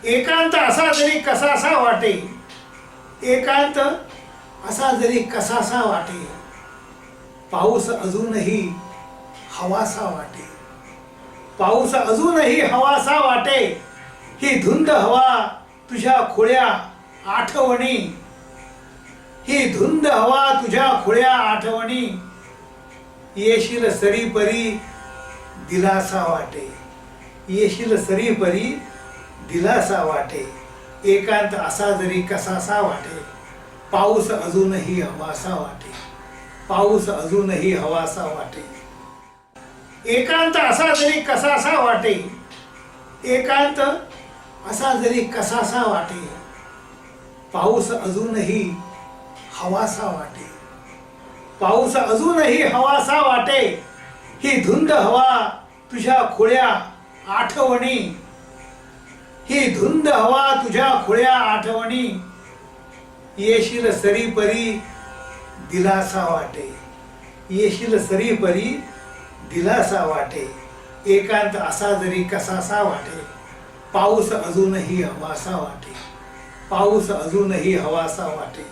एकांत असा जरी कसासा वाटे, एकांत असा जरी कसासा वाटे, पाऊस अजूनही हवासा वाटे, पाऊस अजूनही हवासा वाटे, ही धुंद हवा तुझ्या खुळ्या आठवणी, ही धुंद हवा तुझ्या खुळ्या आठवणी, येशील सरीपरी दिलासा वाटे, येशील सरीपरी दिलासा वाटे, एकांत असा जरी कसासा वाटे, पाऊस अजूनही हवासा वाटे, पाऊस अजूनही हवासा वाटे, एकांत असा जरी कसासा वाटे, एकांत असा जरी कसासा वाटे, पाऊस अजूनही हवासा वाटे, पाऊस अजूनही हवासा वाटे, ही धुंद हवा तुझ्या खुळ्या आठवणी, ही धुंद हवा तुझ्या खुळ्या आठवणी, येशील सरीपरी दिलासा वाटे, येशील सरीपरी दिलासा वाटे, एकांत असा जरी कसासा वाटे, पाऊस अजूनही हवासा वाटे, पाऊस अजूनही हवासा वाटे.